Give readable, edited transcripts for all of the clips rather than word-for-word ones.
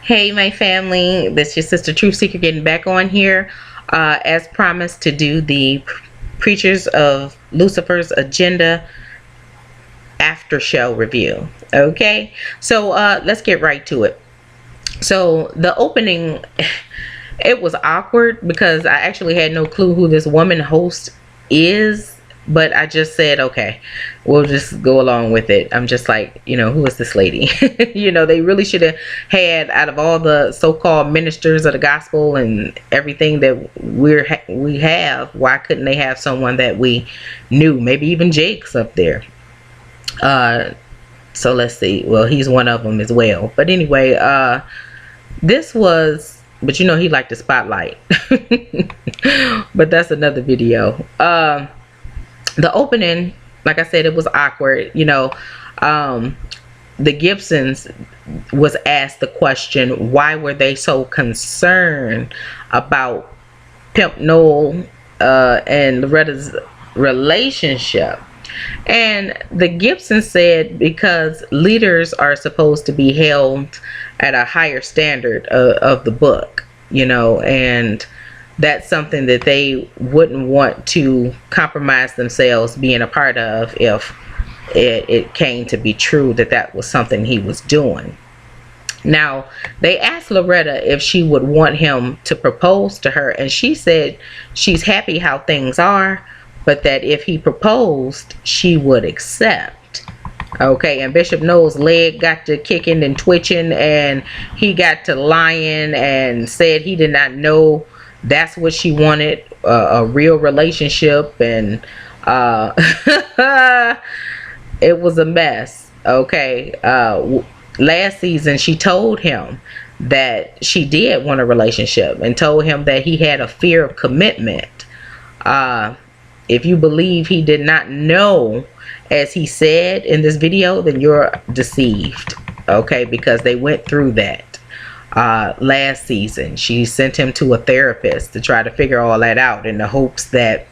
Hey, my family, this is your sister Truth Seeker getting back on here as promised to do the Preachers of Lucifer's Agenda after show review. Okay, so let's get right to it. So the opening, it was awkward because I actually had no clue who this woman host is, but I just said, okay, we'll just go along with it. I'm just like, who is this lady? They really should have had, out of all the so-called ministers of the gospel and everything that we have, why couldn't they have someone that we knew? Maybe even Jake's up there. So let's see. Well, he's one of them as well. But anyway, this was, but he liked the spotlight. But that's another video. The opening, like I said, it was awkward. The Gibsons was asked the question, why were they so concerned about Pimp Noel and Loretta's relationship? And the Gibsons said because leaders are supposed to be held at a higher standard of the book, and that's something that they wouldn't want to compromise themselves being a part of if it came to be true that was something he was doing. Now, they asked Loretta if she would want him to propose to her, and she said she's happy how things are, but that if he proposed, she would accept. Okay, and Bishop Noel's leg got to kicking and twitching, and he got to lying and said he did not know that's what she wanted, a real relationship, and it was a mess. Okay, last season she told him that she did want a relationship and told him that he had a fear of commitment. If you believe he did not know, as he said in this video, then you're deceived. Okay, because they went through that. Last season she sent him to a therapist to try to figure all that out in the hopes that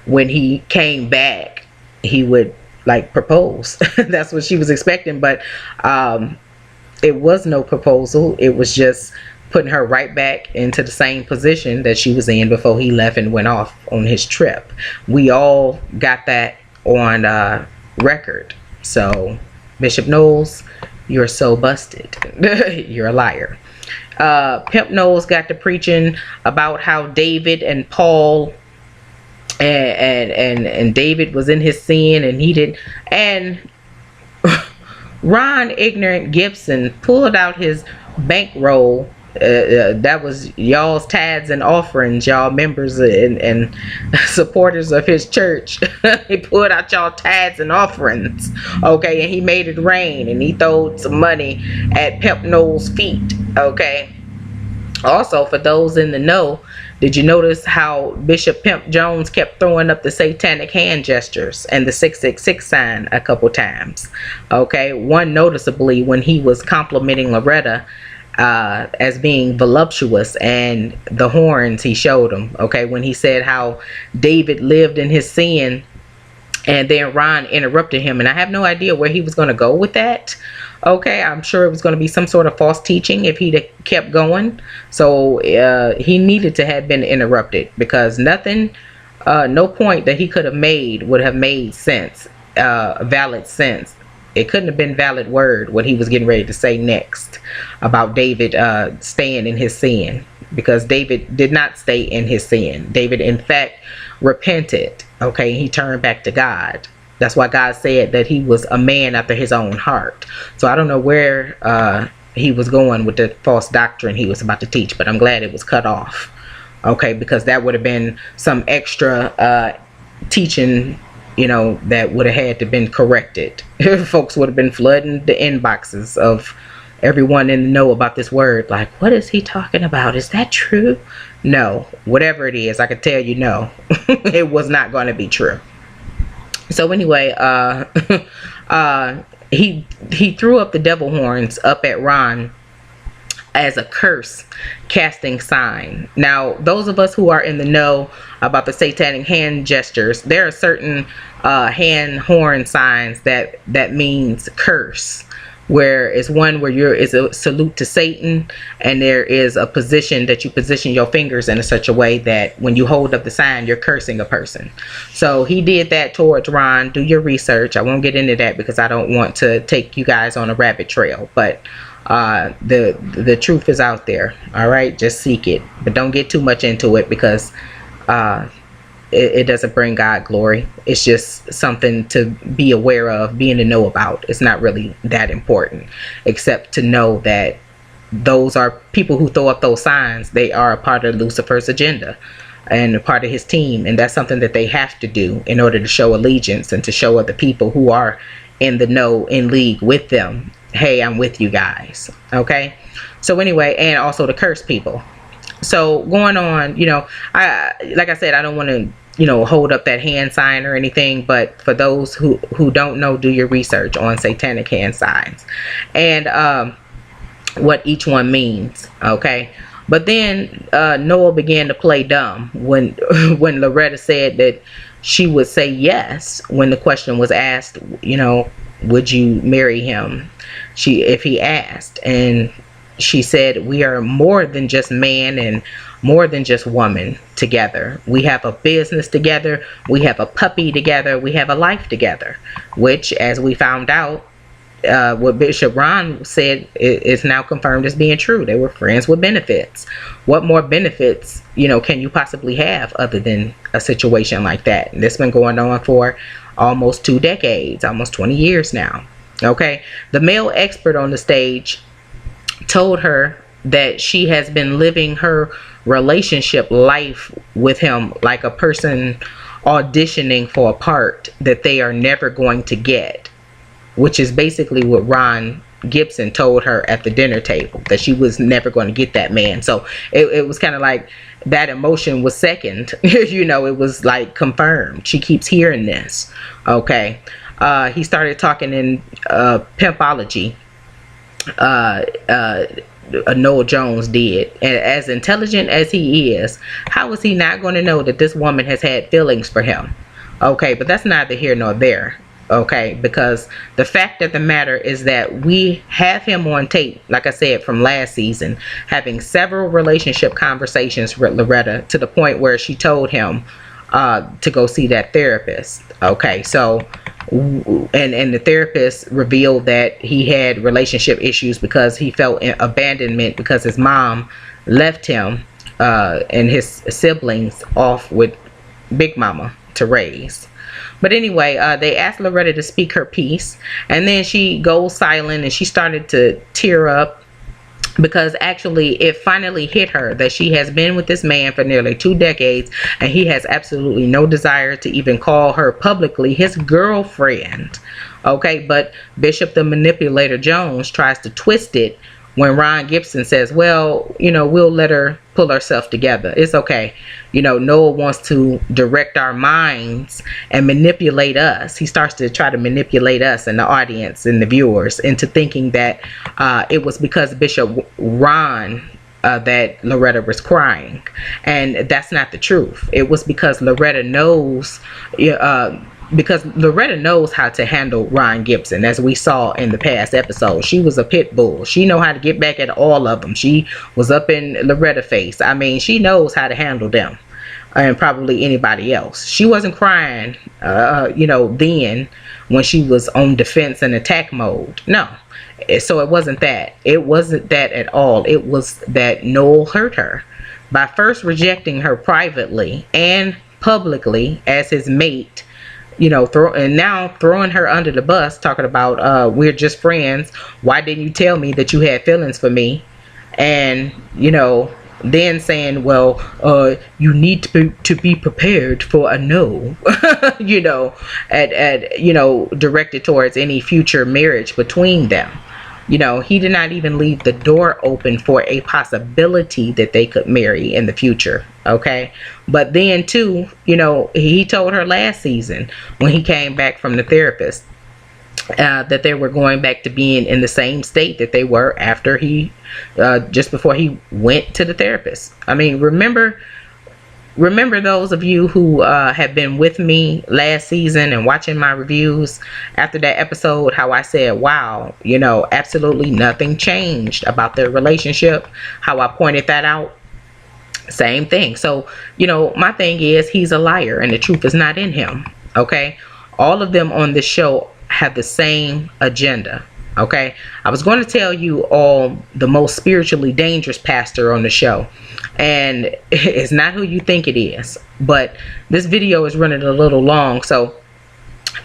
when he came back he would propose. That's what she was expecting, but it was no proposal. It was just putting her right back into the same position that she was in before he left and went off on his trip. We all got that on record. So Bishop Knowles, you're so busted. You're a liar. Pimp Knowles got to preaching about how David and Paul and David was in his sin and he didn't. And Ron Ignorant Gibson pulled out his bankroll. That was y'all's tithes and offerings, y'all members and supporters of his church. He pulled out y'all tithes and offerings, okay, and he made it rain, and he threw some money at Pimp Noel's feet. Okay, also, for those in the know, did you notice how Bishop Pimp Jones kept throwing up the satanic hand gestures and the 666 sign a couple times? Okay, one noticeably when he was complimenting Loretta as being voluptuous, and the horns he showed him. Okay, when he said how David lived in his sin, and then Ron interrupted him, and I have no idea where he was going to go with that. Okay, I'm sure it was going to be some sort of false teaching if he'd kept going. So he needed to have been interrupted, because nothing, no point that he could have made would have made sense, valid sense. It couldn't have been valid word what he was getting ready to say next about David staying in his sin, because David did not stay in his sin. David, in fact, repented. Okay, he turned back to God. That's why God said that he was a man after his own heart. So I don't know where he was going with the false doctrine he was about to teach, but I'm glad it was cut off. Okay, because that would have been some extra teaching, that would have had to been corrected. Folks would have been flooding the inboxes of everyone in the know about this word. Like, what is he talking about? Is that true? No, whatever it is, I can tell you no. It was not going to be true. So anyway, he threw up the devil horns up at Ron as a curse casting sign. Now, those of us who are in the know about the satanic hand gestures, there are certain hand horn signs that means curse. where it's one where it's a salute to Satan, and there is a position that you position your fingers in such a way that when you hold up the sign, you're cursing a person. So he did that towards Ron. Do your research. I won't get into that because I don't want to take you guys on a rabbit trail, but the truth is out there. All right, just seek it, but don't get too much into it, because it doesn't bring God glory. It's just something to be aware of, being to know about. It's not really that important, except to know that those are people who throw up those signs. They are a part of Lucifer's agenda and a part of his team, and that's something that they have to do in order to show allegiance and to show other people who are in the know, in league with them, hey, I'm with you guys. Okay, so anyway, and also to curse people. So going on, like I said, I don't want to hold up that hand sign or anything, but for those who don't know, do your research on satanic hand signs and what each one means. Okay, but then Noel began to play dumb when Loretta said that she would say yes when the question was asked, would you marry him, if he asked. And she said, we are more than just man and more than just woman together. We have a business together. We have a puppy together. We have a life together, which, as we found out, what Bishop Ron said is now confirmed as being true. They were friends with benefits. What more benefits, can you possibly have other than a situation like that? And this has been going on for almost 2 decades, almost 20 years now. Okay, the male expert on the stage told her that she has been living her relationship life with him like a person auditioning for a part that they are never going to get, which is basically what Ron Gibson told her at the dinner table, that she was never going to get that man. So it was kind of like that emotion was second. It was like confirmed. She keeps hearing this. Okay, he started talking in Pimp-o-logy. Noel Jones did, and as intelligent as he is, how is he not going to know that this woman has had feelings for him? Okay, but that's neither here nor there. Okay, because the fact of the matter is that we have him on tape, like I said, from last season, having several relationship conversations with Loretta, to the point where she told him to go see that therapist. Okay, so and the therapist revealed that he had relationship issues because he felt abandonment because his mom left him and his siblings off with Big Mama to raise. But anyway, they asked Loretta to speak her piece, and then she goes silent and she started to tear up, because actually it finally hit her that she has been with this man for nearly 2 decades and he has absolutely no desire to even call her publicly his girlfriend. Okay, but Bishop the Manipulator Jones tries to twist it when Ron Gibson says, well, we'll let her pull herself together. It's okay. Noel wants to direct our minds and manipulate us. He starts to try to manipulate us and the audience and the viewers into thinking that it was because Bishop Ron that Loretta was crying. And that's not the truth. It was because Loretta knows how to handle Ron Gibson, as we saw in the past episode. She was a pit bull. She know how to get back at all of them. She was up in Loretta face. I mean, she knows how to handle them, and probably anybody else. She wasn't crying, then when she was on defense and attack mode. No. So it wasn't that. It wasn't that at all. It was that Noel hurt her by first rejecting her privately and publicly as his mate. And now throwing her under the bus, talking about we're just friends. Why didn't you tell me that you had feelings for me? And then saying, well, you need to be prepared for a no. Directed towards any future marriage between them. He did not even leave the door open for a possibility that they could marry in the future. Okay, but then too, he told her last season when he came back from the therapist that they were going back to being in the same state that they were after just before he went to the therapist. I mean, remember remember those of you who have been with me last season and watching my reviews after that episode, how I said, wow, absolutely nothing changed about their relationship, how I pointed that out. Same thing. So, my thing is, he's a liar and the truth is not in him. Okay. All of them on this show have the same agenda. Okay. I was going to tell you all the most spiritually dangerous pastor on the show, and it's not who you think it is, but this video is running a little long, so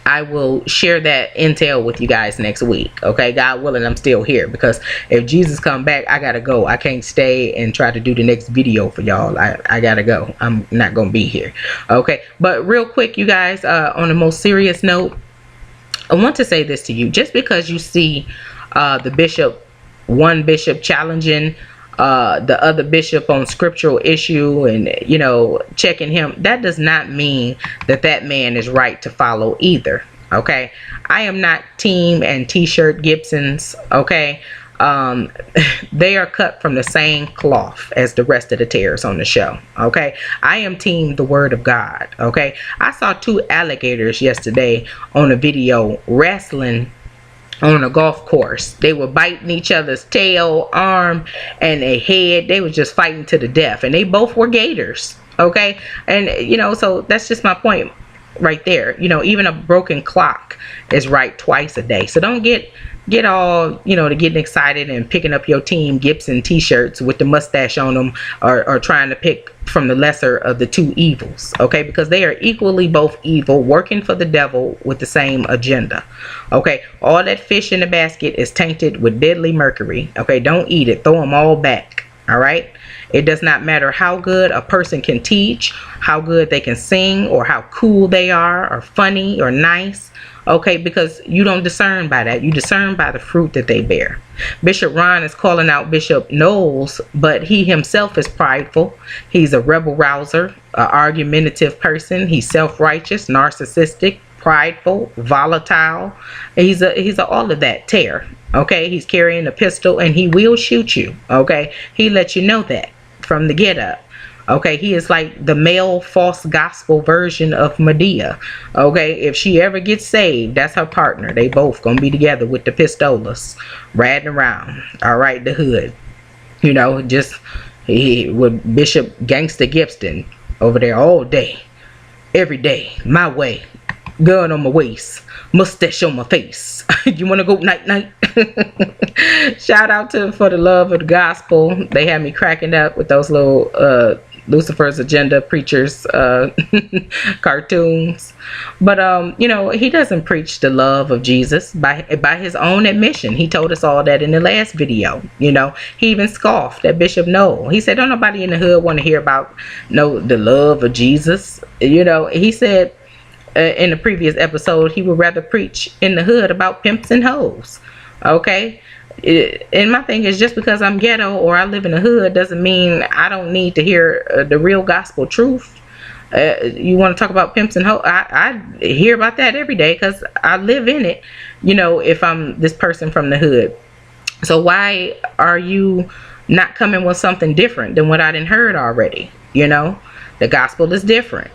I will share that intel with you guys next week. Okay, God willing, I'm still here, because if Jesus come back, I gotta go. I can't stay and try to do the next video for y'all. I gotta go. I'm not gonna be here. Okay, but real quick, you guys, on a most serious note, I want to say this to you. Just because you see one bishop challenging the other bishop on scriptural issue and checking him, that does not mean that man is right to follow either. Okay, I am not team and t-shirt Gibsons. Okay, they are cut from the same cloth as the rest of the tares on the show. Okay, I am team the word of God. Okay, I saw 2 alligators yesterday on a video wrestling on a golf course. They were biting each other's tail, arm, and a head. They were just fighting to the death, and they both were gators. Okay, and so that's just my point right there. Even a broken clock is right twice a day. So don't get all to getting excited and picking up your Team Gibson t-shirts with the mustache on them, or trying to pick from the lesser of the 2 evils. Okay, because they are equally both evil, working for the devil with the same agenda. Okay, all that fish in the basket is tainted with deadly mercury. Okay, don't eat it. Throw them all back. All right, it does not matter how good a person can teach, how good they can sing, or how cool they are, or funny, or nice. Okay, because you don't discern by that. You discern by the fruit that they bear. Bishop Ron is calling out Bishop Knowles, but he himself is prideful. He's a rebel rouser, an argumentative person. He's self-righteous, narcissistic, prideful, volatile. He's a all of that tear. Okay, he's carrying a pistol and he will shoot you. Okay, he lets you know that from the get up. Okay, he is like the male false gospel version of Medea. Okay, if she ever gets saved, that's her partner. They both gonna be together with the pistolas, riding around. All right, the hood. Just with Bishop Gangsta Gibson over there all day, every day, my way, gun on my waist, mustache on my face. You want to go night night? Shout out to For the Love of the Gospel. They had me cracking up with those little Lucifer's Agenda preachers cartoons. But he doesn't preach the love of Jesus by his own admission. He told us all that in the last video. He even scoffed at Bishop Noel. He said, don't nobody in the hood want to hear about the love of Jesus. He said in the previous episode he would rather preach in the hood about pimps and hoes. Okay, and my thing is, just because I'm ghetto or I live in the hood doesn't mean I don't need to hear the real gospel truth. You want to talk about pimps and hoes? I hear about that every day because I live in it, if I'm this person from the hood. So why are you not coming with something different than what I done heard already? The gospel is different.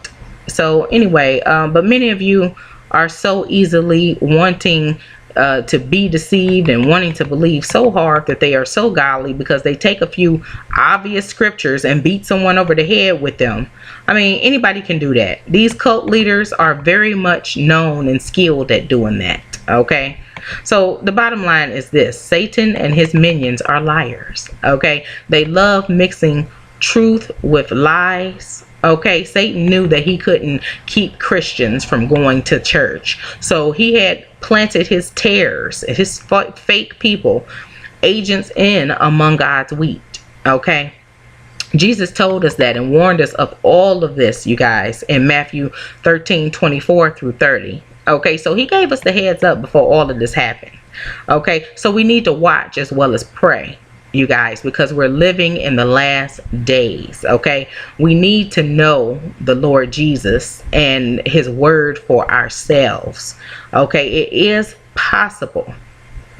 So anyway, but many of you are so easily wanting to be deceived and wanting to believe so hard that they are so godly because they take a few obvious scriptures and beat someone over the head with them. I mean, anybody can do that. These cult leaders are very much known and skilled at doing that. Okay, so the bottom line is this: Satan and his minions are liars. Okay, they love mixing truth with lies. Okay, Satan knew that he couldn't keep Christians from going to church, so he had planted his tares, his fake people, agents in among God's wheat. Okay, Jesus told us that and warned us of all of this, you guys, in Matthew 13:24 through 30. Okay, so he gave us the heads up before all of this happened. Okay, so we need to watch as well as pray, you guys, because we're living in the last days. Okay, we need to know the Lord Jesus and his word for ourselves. Okay, it is possible.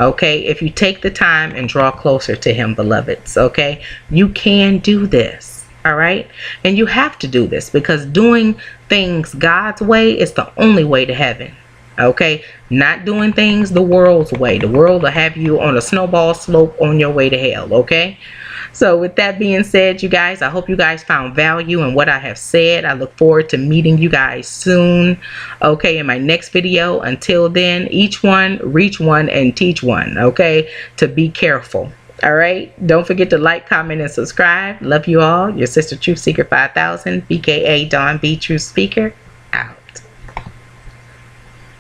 Okay, if you take the time and draw closer to him, beloveds. Okay, you can do this. All right. And you have to do this because doing things God's way is the only way to heaven. Okay. Not doing things the world's way. The world will have you on a snowball slope on your way to hell. Okay. So with that being said, you guys, I hope you guys found value in what I have said. I look forward to meeting you guys soon. Okay. In my next video. Until then, each one, reach one, and teach one. Okay. To be careful. All right. Don't forget to like, comment, and subscribe. Love you all. Your sister Truth Seeker 5000, BKA Dawn B Truth Speaker.